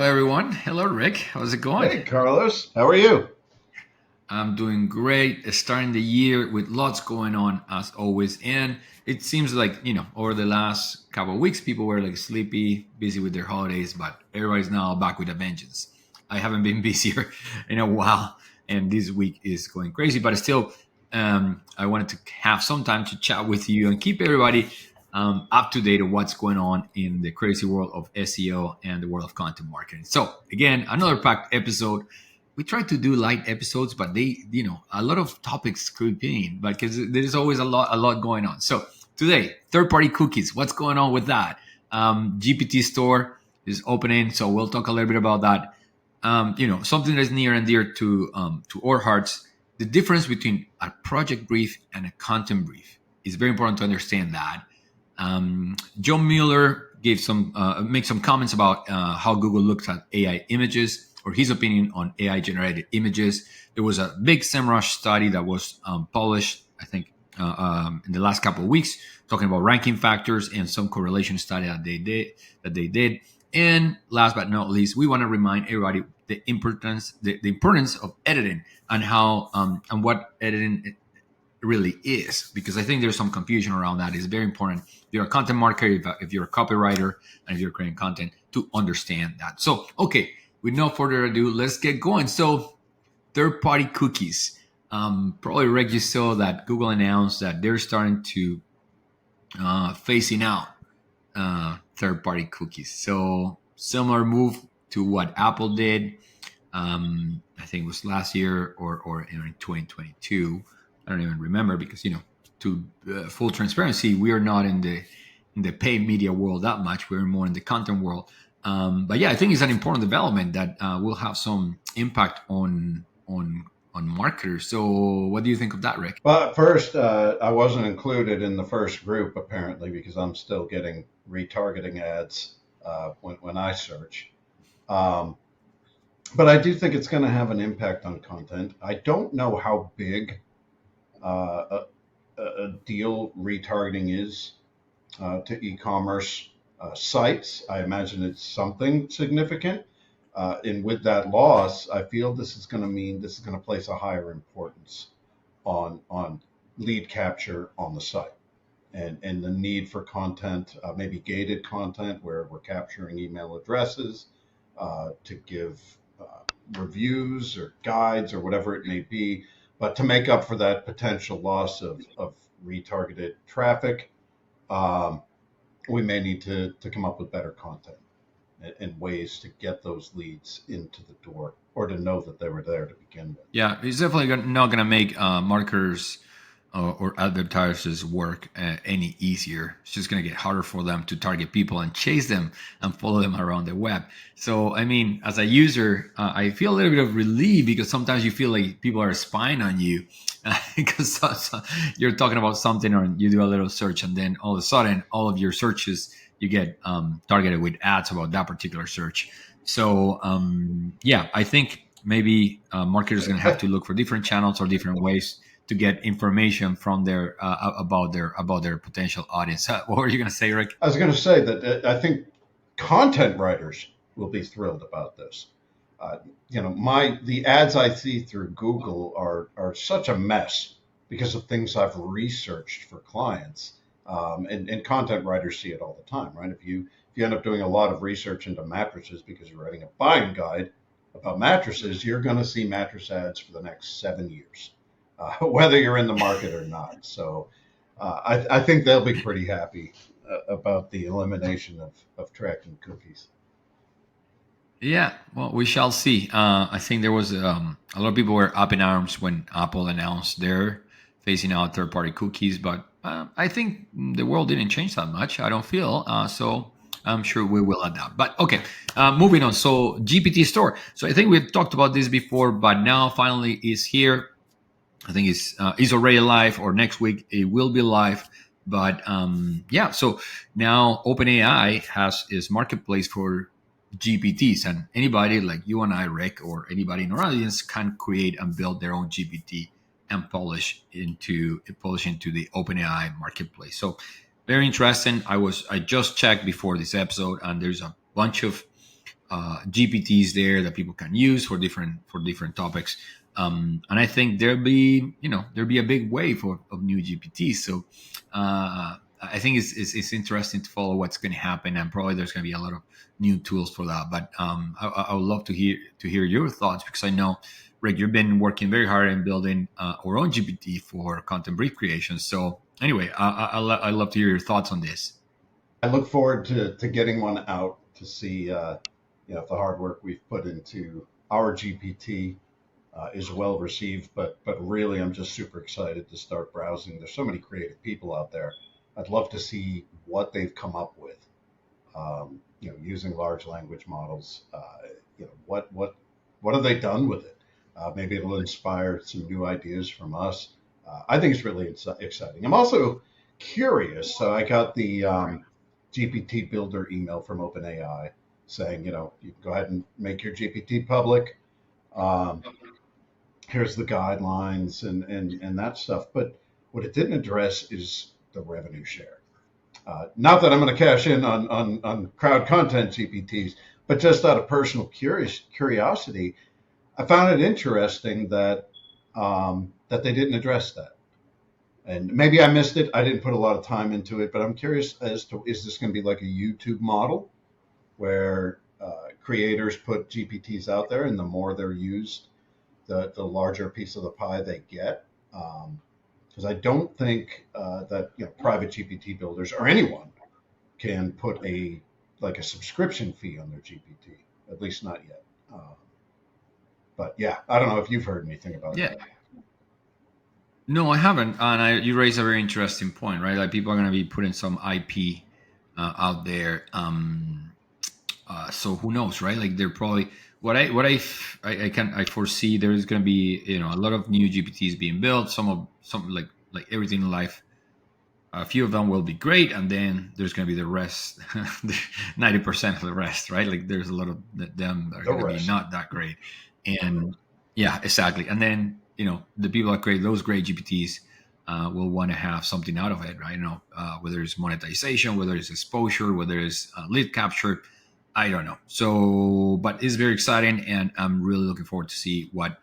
Hello, everyone. Hello, Rick. How's it going? Hey, Carlos. How are you? I'm doing great. Starting the year with lots going on as always. And it seems like, over the last couple of weeks, people were like sleepy, busy with their holidays, but everybody's now back with a vengeance. I haven't been busier in a while, and this week is going crazy, but still, I wanted to have some time to chat with you and keep everybody up to date on what's going on in the crazy world of SEO and the world of content marketing. So, again, another packed episode. We try to do light episodes, but a lot of topics creep in, but because there's always a lot going on. So today, third-party cookies. What's going on with that? GPT Store is opening, so we'll talk a little bit about that. Something that's near and dear to our hearts. The difference between a project brief and a content brief is very important to understand that. John Mueller gave make some comments about how Google looks at AI images, or his opinion on AI generated images. There was a big SEMRush study that was published, I think, in the last couple of weeks, talking about ranking factors and some correlation study that they did. And last but not least, we want to remind everybody the importance of editing and how and what editing really is, because I think there's some confusion around that. It's very important if you're a content marketer, if you're a copywriter, and if you're creating content, to understand that. So, okay, with no further ado, let's get going. So, third-party cookies. Probably, Rick, you saw that Google announced that they're starting to phasing out third-party cookies. So, similar move to what Apple did. I think it was last year or in 2022. I don't even remember because to full transparency, we are not in the paid media world that much. We're more in the content world. But yeah, I think it's an important development that will have some impact on marketers. So, what do you think of that, Rick? Well, at first, I wasn't included in the first group, apparently, because I'm still getting retargeting ads when I search. But I do think it's going to have an impact on content. I don't know how big a deal retargeting is to e-commerce sites. I imagine it's something significant. And with that loss, I feel this is going to place a higher importance on lead capture on the site, and the need for content, maybe gated content where we're capturing email addresses to give reviews or guides or whatever it may be. But to make up for that potential loss of retargeted traffic, we may need to come up with better content and ways to get those leads into the door, or to know that they were there to begin with. Yeah, it's definitely not going to make marketers or advertisers work any easier. It's just going to get harder for them to target people and chase them and follow them around the web. So, I mean, as a user, I feel a little bit of relief, because sometimes you feel like people are spying on you because you're talking about something, or you do a little search, and then all of a sudden, all of your searches, you get targeted with ads about that particular search. So, yeah, I think maybe marketers are going to have to look for different channels or different ways to get information from their about their potential audience. What were you going to say, Rick? I was going to say that I think content writers will be thrilled about this. The ads I see through Google are such a mess because of things I've researched for clients, and content writers see it all the time, right? If you end up doing a lot of research into mattresses because you're writing a buying guide about mattresses, you're going to see mattress ads for the next 7 years. Whether you're in the market or not. So I think they'll be pretty happy about the elimination of tracking cookies. Yeah, well, we shall see. I think there was a lot of people were up in arms when Apple announced they're phasing out third-party cookies, but I think the world didn't change that much. I don't feel so. I'm sure we will adapt. But okay, moving on. So GPT Store. So I think we've talked about this before, but now finally is here. I think it's already live, or next week it will be live. But yeah, so now OpenAI has its marketplace for GPTs, and anybody like you and I, Rick, or anybody in our audience can create and build their own GPT and publish into the OpenAI marketplace. So very interesting. I just checked before this episode, and there's a bunch of GPTs there that people can use for different topics. And I think there'll be a big wave of new GPTs. So I think it's interesting to follow what's going to happen, and probably there's going to be a lot of new tools for that. But I would love to hear your thoughts, because I know, Rick, you've been working very hard in building our own GPT for content brief creation. So anyway, I love to hear your thoughts on this. I look forward to getting one out to see if the hard work we've put into our GPT is well received. But really, I'm just super excited to start browsing. There's so many creative people out there. I'd love to see what they've come up with. Using large language models. What have they done with it? Maybe it'll inspire some new ideas from us. I think it's really exciting. I'm also curious. So I got the GPT builder email from OpenAI saying, you can go ahead and make your GPT public. Um, Here's the guidelines and that stuff. But what it didn't address is the revenue share. Not that I'm going to cash in on crowd content GPTs, but just out of personal curiosity, I found it interesting that they didn't address that. And maybe I missed it. I didn't put a lot of time into it, but I'm curious as to, is this going to be like a YouTube model where creators put GPTs out there, and the more they're used, the larger piece of the pie they get? Because I don't think that private GPT builders or anyone can put a subscription fee on their GPT, at least not yet. But yeah, I don't know if you've heard anything about Yeah. that. No, I haven't. And you raise a very interesting point, right? Like, people are going to be putting some IP out there. So who knows, right? Like, they're probably I foresee there's going to be a lot of new GPTs being built. Some like everything in life. A few of them will be great, and then there's going to be the rest, 90% of the rest, right? Like, there's a lot of them that are The going to be rest. not that great. And yeah, exactly. And then the people that create those great GPTs will want to have something out of it, right? Whether it's monetization, whether it's exposure, whether it's lead capture, I don't know. So, but it's very exciting, and I'm really looking forward to see what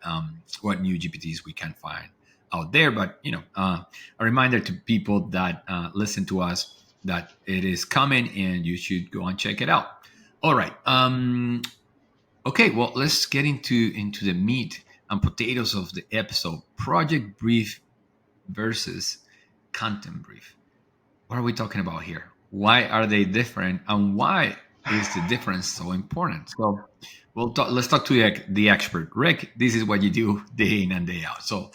new GPTs we can find out there. But a reminder to people that listen to us that it is coming, and you should go and check it out. All right. Okay. Well, let's get into the meat and potatoes of the episode: project brief versus content brief. What are we talking about here? Why are they different, and why is the difference so important? So let's talk to the expert. Rick, this is what you do day in and day out. So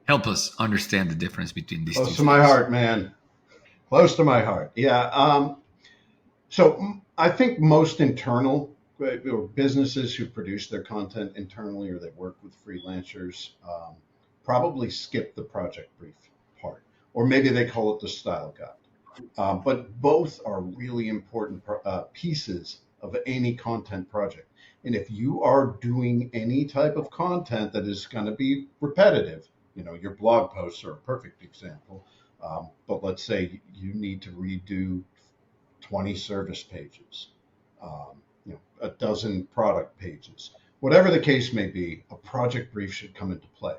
help us understand the difference between these two Close to my things. heart, man. Close to my heart. Yeah. So I think most internal or businesses who produce their content internally, or they work with freelancers, probably skip the project brief part, or maybe they call it the style guide. But both are really important pieces of any content project. And if you are doing any type of content that is going to be repetitive, your blog posts are a perfect example. But let's say you need to redo 20 service pages, a dozen product pages, whatever the case may be, a project brief should come into play.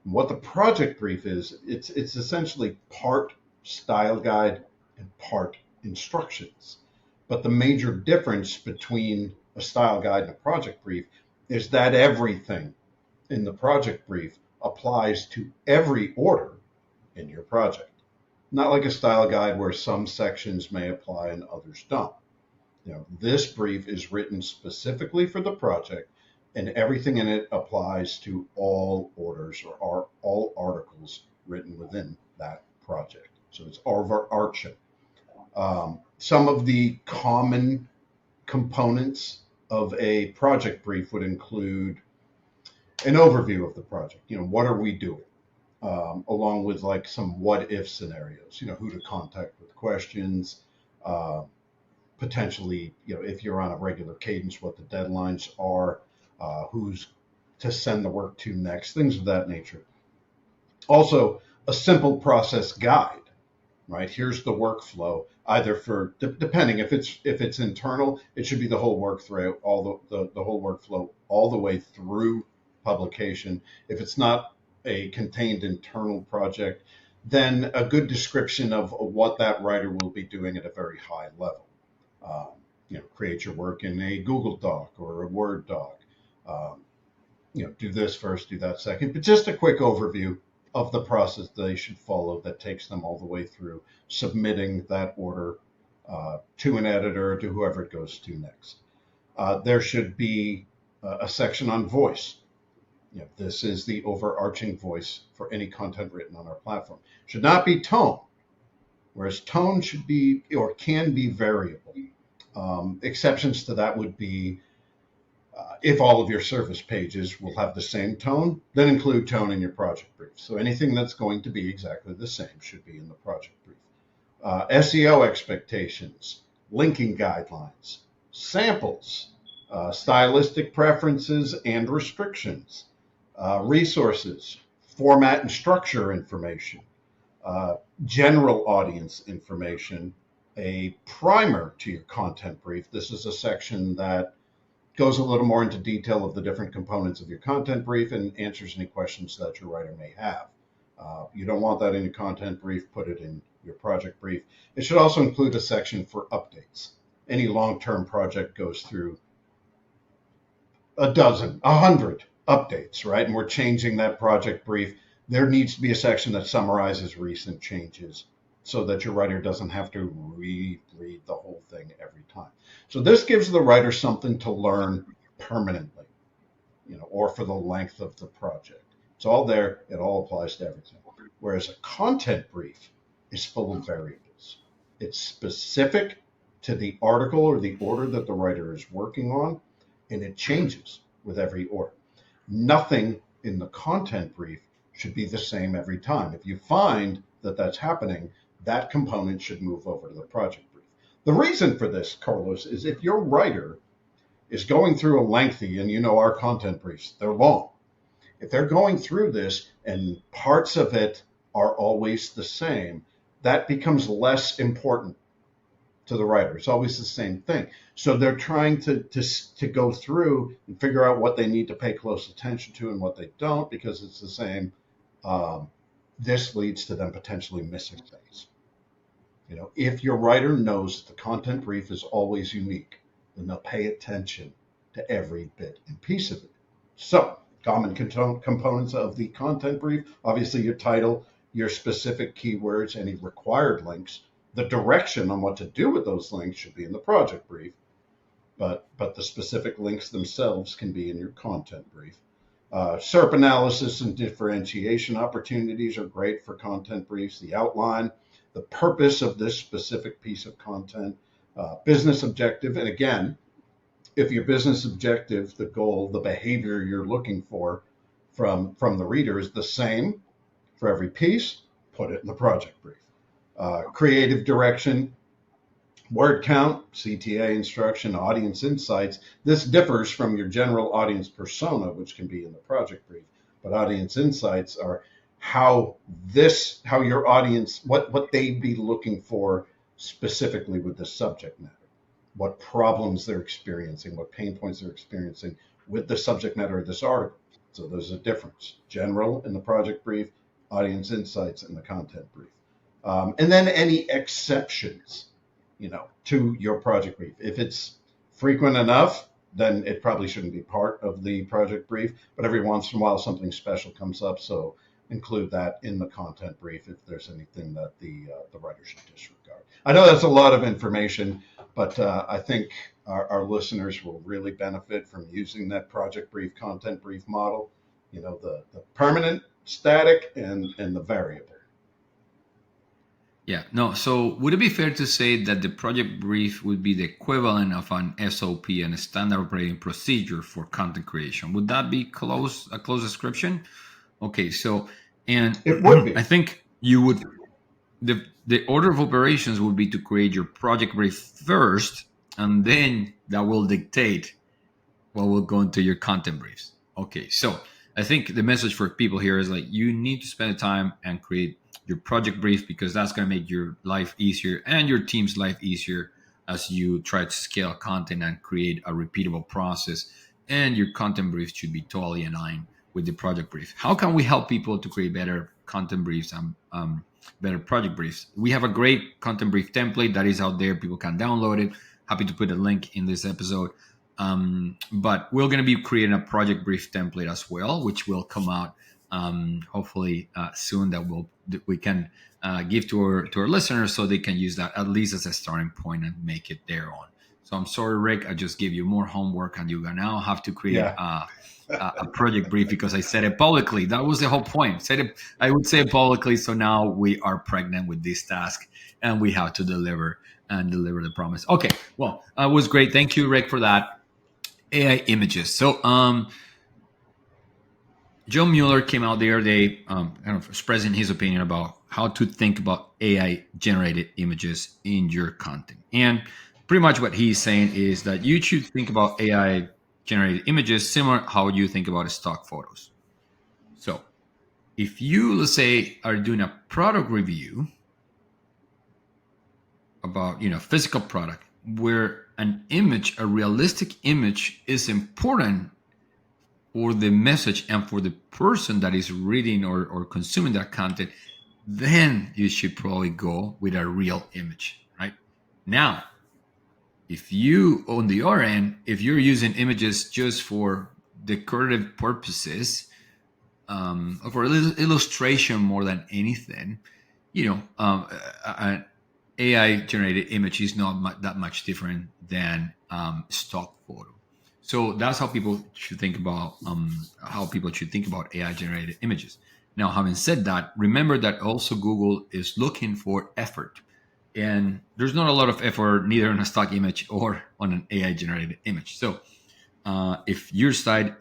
And what the project brief is, it's essentially part style guide and part instructions. But the major difference between a style guide and a project brief is that everything in the project brief applies to every order in your project. Not like a style guide where some sections may apply and others don't. This brief is written specifically for the project, and everything in it applies to all orders or all articles written within that project. So it's overarching. Some of the common components of a project brief would include an overview of the project. What are we doing? Along with like some what if scenarios, who to contact with questions, uh, potentially, if you're on a regular cadence, what the deadlines are, who's to send the work to next, things of that nature. Also, a simple process guide, right? Here's the workflow. either for depending if it's internal, it should be the whole workflow, all the whole workflow all the way through publication. If it's not a contained internal project, then a good description of what that writer will be doing at a very high level. Create your work in a Google Doc or a Word doc. Do this first, do that second. But just a quick overview of the process they should follow that takes them all the way through submitting that order to an editor, to whoever it goes to next. There should be a section on voice. This is the overarching voice for any content written on our platform. Should not be tone, whereas tone should be or can be variable. Exceptions to that would be if all of your service pages will have the same tone, then include tone in your project brief. So anything that's going to be exactly the same should be in the project brief. SEO expectations, linking guidelines, samples, stylistic preferences and restrictions, resources, format and structure information, general audience information, a primer to your content brief. This is a section that goes a little more into detail of the different components of your content brief and answers any questions that your writer may have. You don't want that in your content brief, put it in your project brief. It should also include a section for updates. Any long-term project goes through a dozen, 100 updates, right? And we're changing that project brief. There needs to be a section that summarizes recent changes so that your writer doesn't have to reread the whole thing every time. So this gives the writer something to learn permanently, or for the length of the project. It's all there. It all applies to everything. Whereas a content brief is full of variables. It's specific to the article or the order that the writer is working on, and it changes with every order. Nothing in the content brief should be the same every time. If you find that that's happening, that component should move over to the project brief. The reason for this, Carlos, is if your writer is going through a lengthy, and our content briefs, they're long. If they're going through this and parts of it are always the same, that becomes less important to the writer. It's always the same thing. So they're trying to go through and figure out what they need to pay close attention to and what they don't, because it's the same. This leads to them potentially missing things. If your writer knows the content brief is always unique, then they'll pay attention to every bit and piece of it. So, common components of the content brief, obviously your title, your specific keywords, any required links. The direction on what to do with those links should be in the project brief, but the specific links themselves can be in your content brief. SERP analysis and differentiation opportunities are great for content briefs. The outline, the purpose of this specific piece of content, business objective. And again, if your business objective, the goal, the behavior you're looking for from the reader is the same for every piece, put it in the project brief. Creative direction, word count, CTA instruction, audience insights. This differs from your general audience persona, which can be in the project brief. But audience insights are how your audience, what they'd be looking for specifically with the subject matter, what problems they're experiencing, what pain points they're experiencing with the subject matter of this article. So there's a difference. General in the project brief, audience insights in the content brief. And then any exceptions, to your project brief. If it's frequent enough, then it probably shouldn't be part of the project brief, but every once in a while something special comes up, so include that in the content brief if there's anything that the writer should disregard. I know that's a lot of information, but I think our listeners will really benefit from using that project brief, content brief model, the permanent, static, and the variable. Yeah, no. So would it be fair to say that the project brief would be the equivalent of an SOP and a standard operating procedure for content creation? Would that be a close description? Okay, so, and it would be. I think you would, the order of operations would be to create your project brief first, and then that will dictate what will go into your content briefs. Okay, so I think the message for people here is like you need to spend the time and create your project brief, because that's going to make your life easier and your team's life easier as you try to scale content and create a repeatable process. And your content brief should be totally aligned with the project brief. How can we help people to create better content briefs and better project briefs? We have a great content brief template that is out there. People can download it. Happy to put a link in this episode. But we're going to be creating a project brief template as well, which will come out hopefully soon, that we can give to our listeners, so they can use that at least as a starting point and make it their own. So I'm sorry, Rick, I just gave you more homework, and you now have to create Yeah. a project brief because I said it publicly. That was the whole point. I would say it publicly, so now we are pregnant with this task, and we have to deliver the promise. Okay, well, it was great. Thank you, Rick, for that. AI images. So, John Mueller came out the other day, kind of expressing his opinion about how to think about AI generated images in your content. And pretty much what he's saying is that you should think about AI generated images similar to how you think about stock photos. So, if you, let's say, are doing a product review about physical product, where an image, a realistic image, is important for the message and for the person that is reading or consuming that content, then you should probably go with a real image, right? Now, if you, on the other end, if you're using images just for decorative purposes, or for illustration more than anything, an AI generated image is not that much different than stock photo. So that's how people should think about AI generated images. Now, having said that, remember that also Google is looking for effort, and there's not a lot of effort neither on a stock image or on an AI generated image. So if your site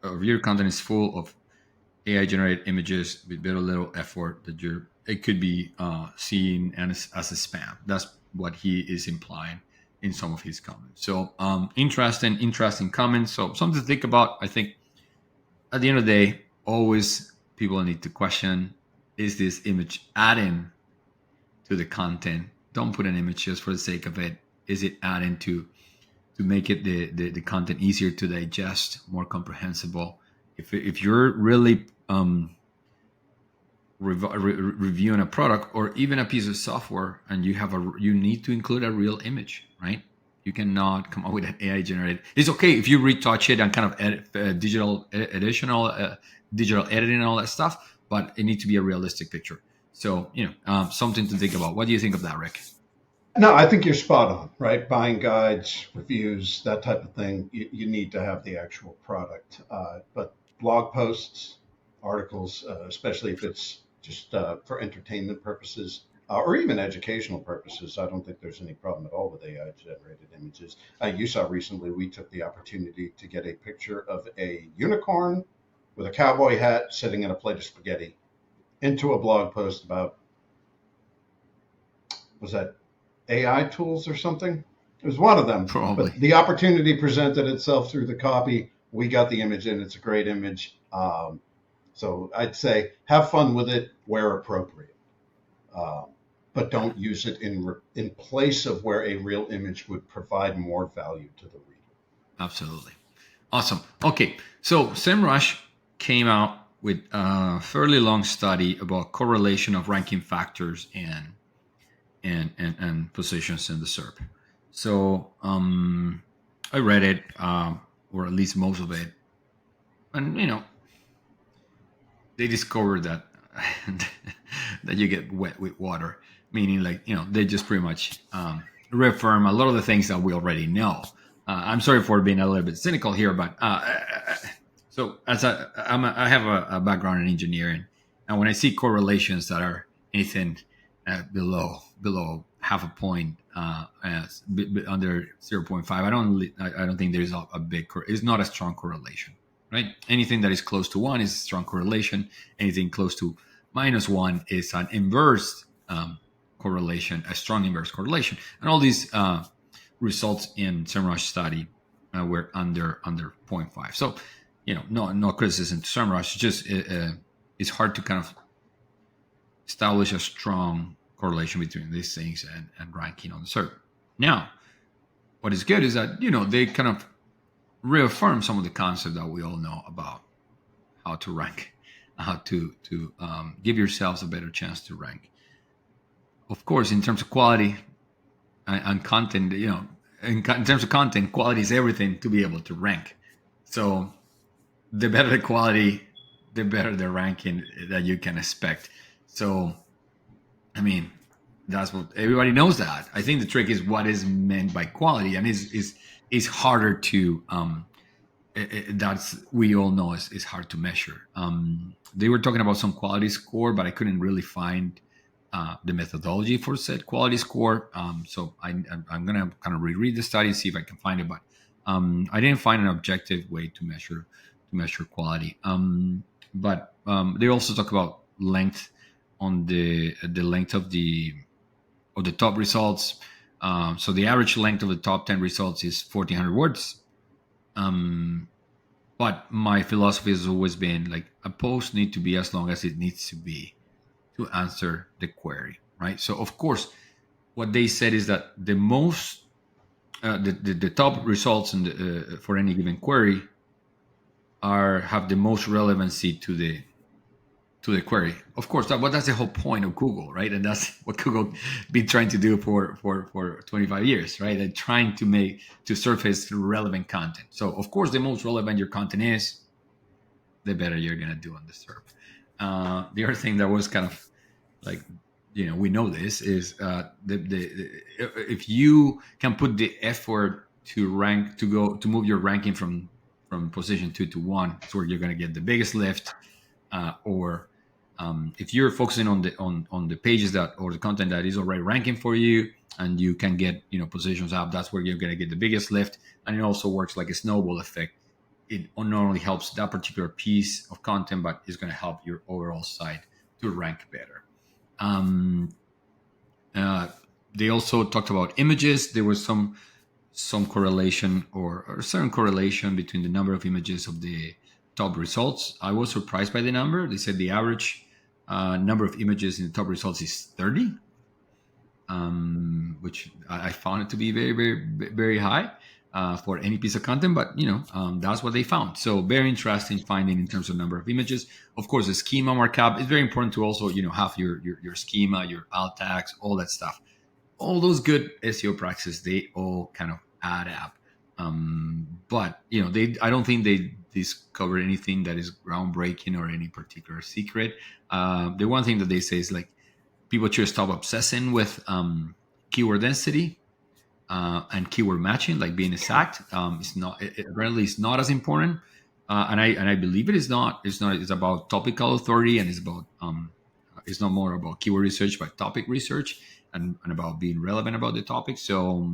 or your content is full of AI generated images with very little effort, it could be seen as a spam. That's what he is implying in some of his comments. So interesting comments. So something to think about. I think at the end of the day, always people need to question: is this image adding to the content? Don't put an image just for the sake of it. Is it adding to make it the content easier to digest, more comprehensible? If you're really reviewing a product or even a piece of software, and you need to include a real image, right? You cannot come up with an AI generated. It's okay if you retouch it and kind of edit, digital editing and all that stuff, but it needs to be a realistic picture. So something to think about. What do you think of that, Rick? No, I think you're spot on, right? Buying guides, reviews, that type of thing, you need to have the actual product. But blog posts, articles, especially if it's just for entertainment purposes or even educational purposes, I don't think there's any problem at all with AI generated images. You saw recently we took the opportunity to get a picture of a unicorn with a cowboy hat sitting in a plate of spaghetti into a blog post about, was that AI tools or something? It was one of them. Probably. But the opportunity presented itself through the copy. We got the image in. It's a great image. So I'd say have fun with it where appropriate, but don't use it in place of where a real image would provide more value to the reader. Absolutely. Awesome. Okay, so SEMRush came out with a fairly long study about correlation of ranking factors and positions in the SERP. So I read it, or at least most of it, and they discovered that that you get wet with water, meaning they just pretty much reaffirm a lot of the things that we already know. I'm sorry for being a little bit cynical here, but so I have a background in engineering, and when I see correlations that are anything below half a point, under 0.5, I don't think there's a big. It's not a strong correlation, right? Anything that is close to 1 is a strong correlation. Anything close to -1 is an inverse correlation, a strong inverse correlation, and all these results in SEMrush study were under 0.5. So no criticism to SEMRush. Just it's hard to kind of establish a strong correlation between these things and ranking on the server. Now, what is good is that they kind of reaffirm some of the concepts that we all know about how to rank, how to give yourselves a better chance to rank. Of course, in terms of quality and content, in terms of content, quality is everything to be able to rank. So the better the quality, the better the ranking that you can expect. So, I mean, that's what everybody knows. That I think the trick is what is meant by quality, and is harder to that's we all know is hard to measure. They were talking about some quality score, but I couldn't really find the methodology for said quality score. So I'm gonna kind of reread the study, see if I can find it, but I didn't find an objective way to measure quality. But they also talk about length on the length of the top results. So the average length of the top 10 results is 1,400 words. But my philosophy has always been like a post need to be as long as it needs to be to answer the query, right? So of course, what they said is that the most the top results in for any given query have the most relevancy to the query. Of course, that's the whole point of Google, right? And that's what Google been trying to do for 25 years, right? They're trying to surface relevant content. So of course, the most relevant your content is, the better you're gonna do on the SERP. The other thing that was kind of like, we know this is if you can put the effort to rank to move your ranking from position 2 to 1, it's where you're gonna get the biggest lift, or if you're focusing on the pages that or the content that is already ranking for you, and you can get positions up, that's where you're going to get the biggest lift. And it also works like a snowball effect. It not only helps that particular piece of content, but it's going to help your overall site to rank better. They also talked about images. There was some correlation or certain correlation between the number of images of the top results. I was surprised by the number. They said the average number of images in the top results is 30, which I found it to be very, very, very high for any piece of content. But that's what they found. So very interesting finding in terms of number of images. Of course, the schema markup is very important to also have your schema, your alt tags, all that stuff. All those good SEO practices, they all kind of add up. But I don't think they discover anything that is groundbreaking or any particular secret. The one thing that they say is like people should stop obsessing with keyword density and keyword matching, like being exact. Apparently it's not as important, and I believe it is not. It's not. It's about topical authority, and it's about it's not more about keyword research, but topic research. And about being relevant about the topic. So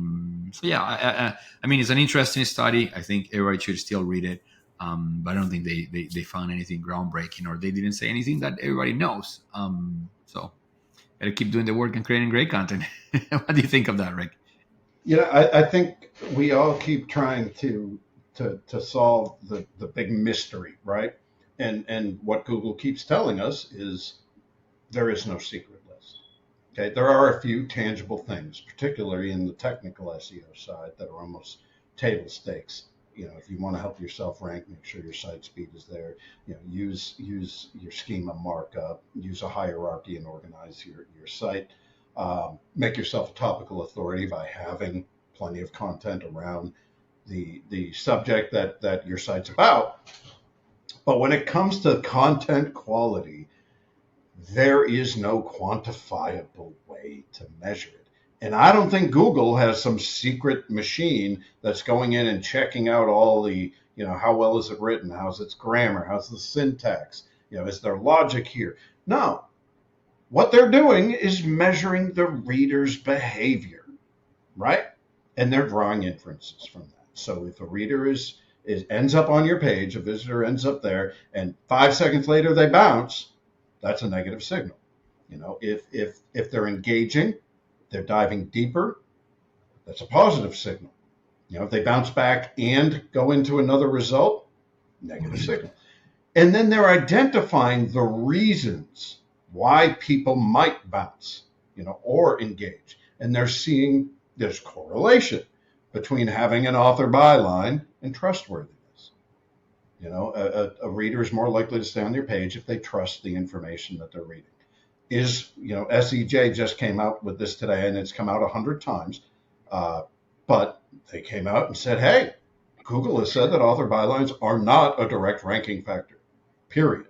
yeah, I mean, it's an interesting study. I think everybody should still read it. But I don't think they found anything groundbreaking, or they didn't say anything that everybody knows. So gotta keep doing the work and creating great content. What do you think of that, Rick? I think we all keep trying to solve the big mystery, right? And what Google keeps telling us is there is no secret list. Okay, there are a few tangible things, particularly in the technical SEO side, that are almost table stakes. If you want to help yourself rank, make sure your site speed is there. Use your schema markup, use a hierarchy, and organize your site. Make yourself a topical authority by having plenty of content around the subject that your site's about. But when it comes to content quality, there is no quantifiable way to measure it. And I don't think Google has some secret machine that's going in and checking out all the, how well is it written? How's its grammar? How's the syntax? Is there logic here? No. What they're doing is measuring the reader's behavior, right? And they're drawing inferences from that. So if a reader ends up on your page, a visitor ends up there, and 5 seconds later they bounce, that's a negative signal. If they're engaging, they're diving deeper, that's a positive signal. If they bounce back and go into another result, negative signal. And then they're identifying the reasons why people might bounce, or engage. And they're seeing there's correlation between having an author byline and trustworthiness. A reader is more likely to stay on your page if they trust the information that they're reading. SEJ just came out with this today, and it's come out 100 times. But they came out and said, hey, Google has said that author bylines are not a direct ranking factor, period.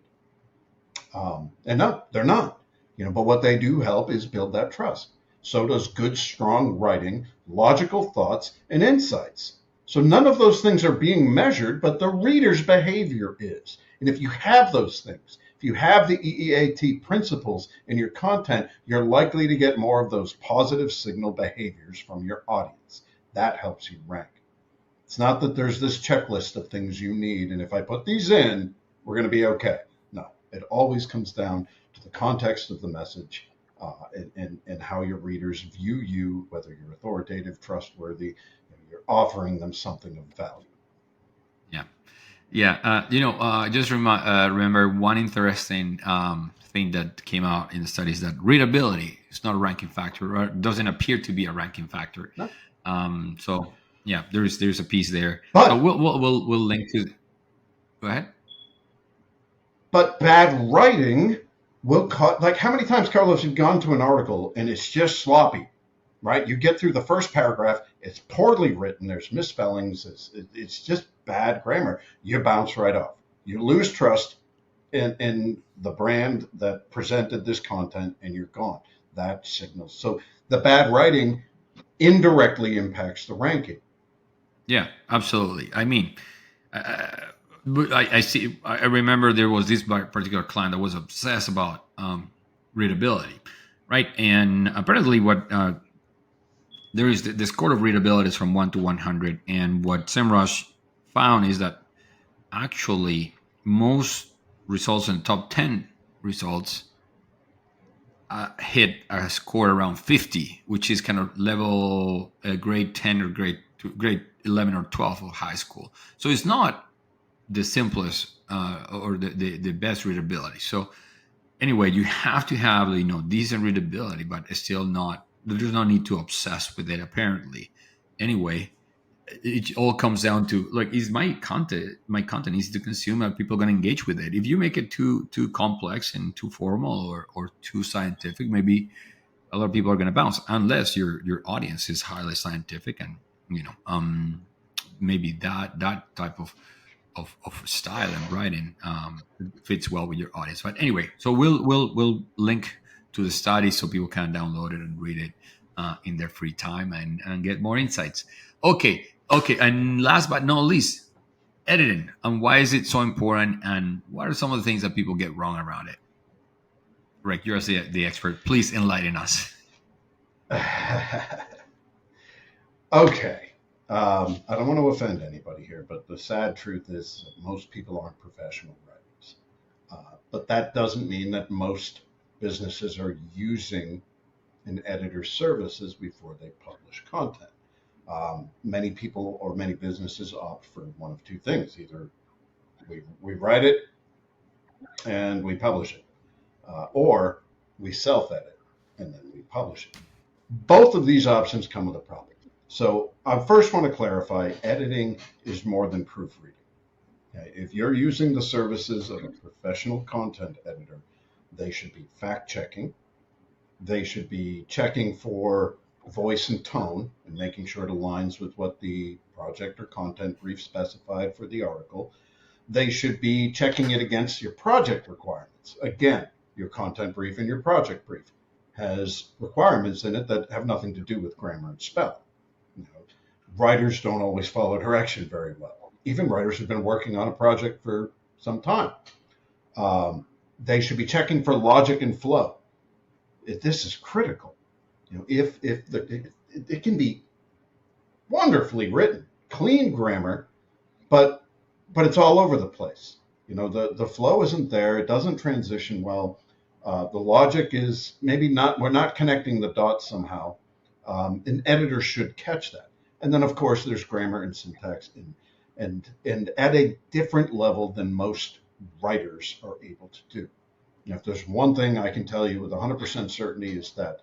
And no, they're not. But what they do help is build that trust. So does good, strong writing, logical thoughts, and insights. So none of those things are being measured, but the reader's behavior is. And if you have those things, if you have the EEAT principles in your content, you're likely to get more of those positive signal behaviors from your audience. That helps you rank. It's not that there's this checklist of things you need, and if I put these in, we're going to be okay. No, it always comes down to the context of the message and how your readers view you, whether you're authoritative, trustworthy, you're offering them something of value. Yeah. Yeah. Just remember one interesting thing that came out in the studies, that readability is not a ranking factor, or doesn't appear to be a ranking factor. No. So yeah, there's a piece there. But so we'll link to. Go ahead. But bad writing will like, how many times, Carlos, you've gone to an article and it's just sloppy, right? You get through the first paragraph, it's poorly written, there's misspellings, it's just bad grammar. You bounce right off. You lose trust in the brand that presented this content, and you're gone. That signals. So the bad writing indirectly impacts the ranking. Yeah, absolutely. I mean, I see. I remember there was this particular client that was obsessed about readability, right? And apparently, what there is the score of readability is from 1 to 100, and what SEMRush found is that actually most results in the top 10 results hit a score around 50, which is kind of level grade 10 or grade 11 or 12 of high school. So it's not the simplest or the best readability. So anyway, you have to have decent readability, but it's still not. There's no need to obsess with it. Apparently, anyway, it all comes down to, like, is my content easy to consume? Are people going to engage with it? If you make it too complex and too formal or too scientific, maybe a lot of people are going to bounce, unless your audience is highly scientific and maybe that type of style and writing fits well with your audience. But anyway, so we'll link to the study so people can download it and read it in their free time and get more insights. Okay. And last but not least, editing, and why is it so important, and what are some of the things that people get wrong around it? Rick, you're the expert. Please enlighten us. Okay. I don't want to offend anybody here, but the sad truth is that most people aren't professional writers. But that doesn't mean that most businesses are using an editor's services before they publish content. Many people or many businesses opt for one of two things. Either we write it and we publish it, or we self-edit and then we publish it. Both of these options come with a problem. So I first want to clarify, editing is more than proofreading. Okay? If you're using the services of a professional content editor, they should be fact-checking. They should be checking for voice and tone and making sure it aligns with what the project or content brief specified for the article. They should be checking it against your project requirements. Again, your content brief and your project brief has requirements in it that have nothing to do with grammar and spelling. Writers don't always follow direction very well. Even writers who've been working on a project for some time. They should be checking for logic and flow. This is critical. It can be wonderfully written, clean grammar, but it's all over the place. The flow isn't there. It doesn't transition well. The logic is maybe not. We're not connecting the dots somehow. An editor should catch that. And then, of course, there's grammar and syntax. And and at a different level than most writers are able to do. And if there's one thing I can tell you with 100% certainty is that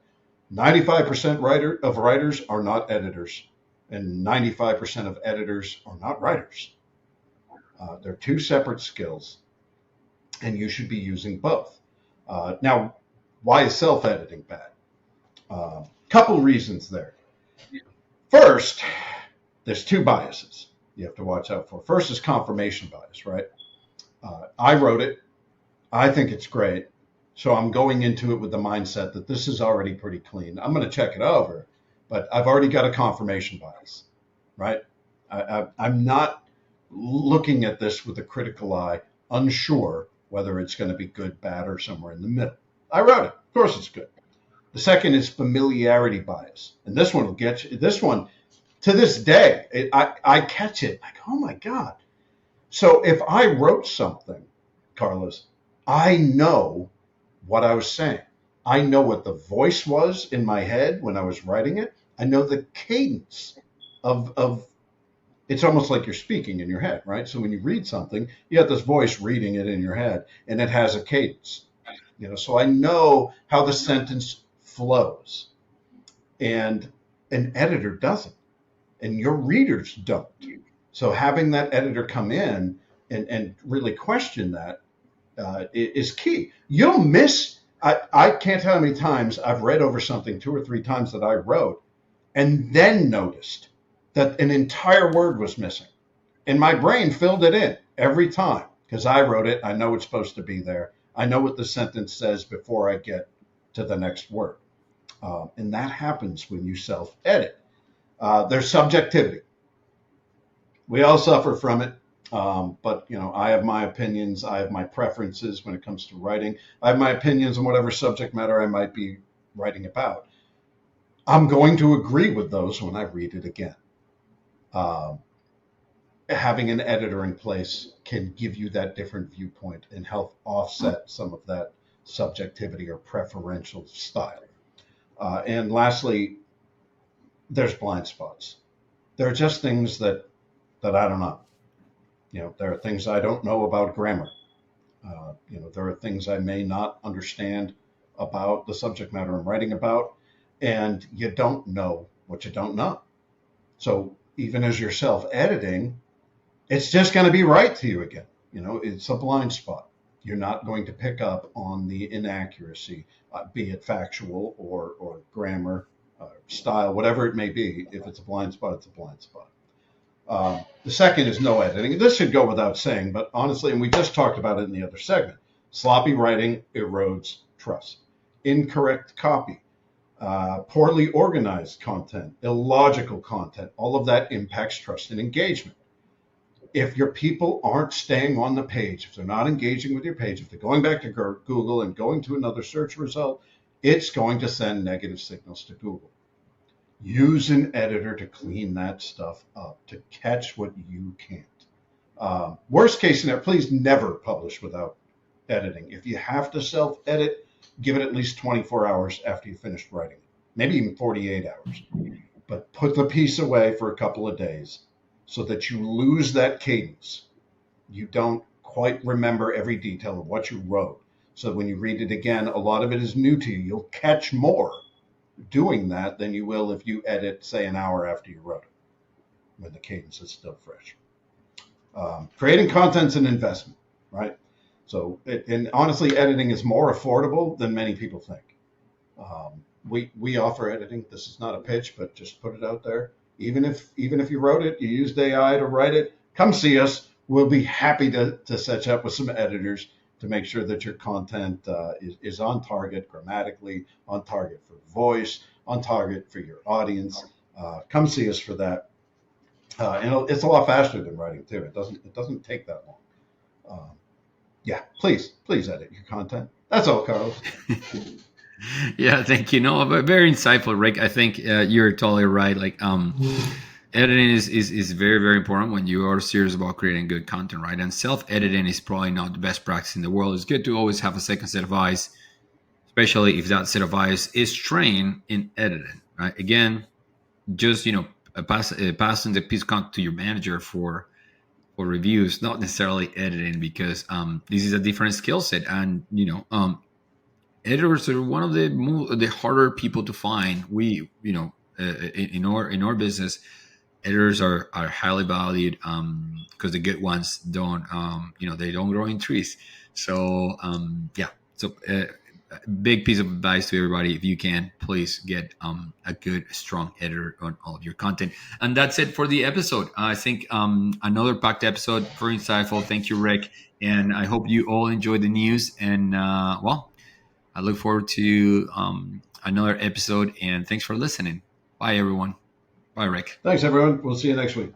95% of writers are not editors, and 95% of editors are not writers. They're two separate skills, and you should be using both. Now, why is self-editing bad? Couple reasons there. First, there's two biases you have to watch out for. First is confirmation bias, right? I wrote it. I think it's great. So I'm going into it with the mindset that this is already pretty clean. I'm going to check it over, but I've already got a confirmation bias, right? I'm not looking at this with a critical eye, unsure whether it's going to be good, bad, or somewhere in the middle. I wrote it. Of course it's good. The second is familiarity bias. And this one will get you. This one, to this day, I catch it like, oh my God. So if I wrote something, Carlos, I know what I was saying. I know what the voice was in my head when I was writing it. I know the cadence of it's almost like you're speaking in your head, right? So when you read something, you have this voice reading it in your head, and it has a cadence. So I know how the sentence flows, and an editor doesn't, and your readers don't. So having that editor come in and really question that is key. You'll miss. I can't tell how many times I've read over something 2 or 3 times that I wrote, and then noticed that an entire word was missing, and my brain filled it in every time because I wrote it. I know it's supposed to be there. I know what the sentence says before I get to the next word. And that happens when you self-edit. There's subjectivity. We all suffer from it. But I have my opinions. I have my preferences when it comes to writing. I have my opinions on whatever subject matter I might be writing about. I'm going to agree with those when I read it again. Having an editor in place can give you that different viewpoint and help offset some of that subjectivity or preferential style. And lastly, there's blind spots. There are just things that I don't know. There are things I don't know about grammar. There are things I may not understand about the subject matter I'm writing about, and you don't know what you don't know. So even as you're self-editing, it's just going to be right to you again. It's a blind spot. You're not going to pick up on the inaccuracy, be it factual or grammar, style, whatever it may be. If it's a blind spot, it's a blind spot. The second is no editing. This should go without saying, but honestly, and we just talked about it in the other segment, sloppy writing erodes trust. Incorrect copy, poorly organized content, illogical content, all of that impacts trust and engagement. If your people aren't staying on the page, if they're not engaging with your page, if they're going back to Google and going to another search result, it's going to send negative signals to Google. Use an editor to clean that stuff up, to catch what you can't. Worst case scenario, please never publish without editing. If you have to self-edit, give it at least 24 hours after you finished writing it, maybe even 48 hours. But put the piece away for a couple of days so that you lose that cadence. You don't quite remember every detail of what you wrote. So when you read it again, a lot of it is new to you. You'll catch more doing that than you will if you edit, say, an hour after you wrote it, when the cadence is still fresh. Creating content's an investment, right? So, and honestly, editing is more affordable than many people think. We offer editing. This is not a pitch, but just put it out there. Even if you wrote it, you used AI to write it, come see us. We'll be happy to set you up with some editors to make sure that your content is on target grammatically, on target for voice, on target for your audience. Come see us for that. And it's a lot faster than writing too. It doesn't take that long. Yeah, please edit your content. That's all, Carlos. Yeah, thank you. No, but very insightful, Rick. I think you're totally right. Like, editing is very, very important when you are serious about creating good content, right? And self-editing is probably not the best practice in the world. It's good to always have a second set of eyes, especially if that set of eyes is trained in editing, right? Again, just passing the piece of content to your manager for or reviews, not necessarily editing, because this is a different skill set. And editors are one of the harder people to find. We, in our business, editors are highly valued, because the good ones don't, they don't grow in trees. So yeah, so big piece of advice to everybody: if you can, please get a good strong editor on all of your content. And that's it for the episode. I think another packed episode, very insightful. Thank you, Rick, and I hope you all enjoyed the news. And well, I look forward to another episode, and thanks for listening. Bye, everyone. Bye, Rick. Thanks, everyone. We'll see you next week.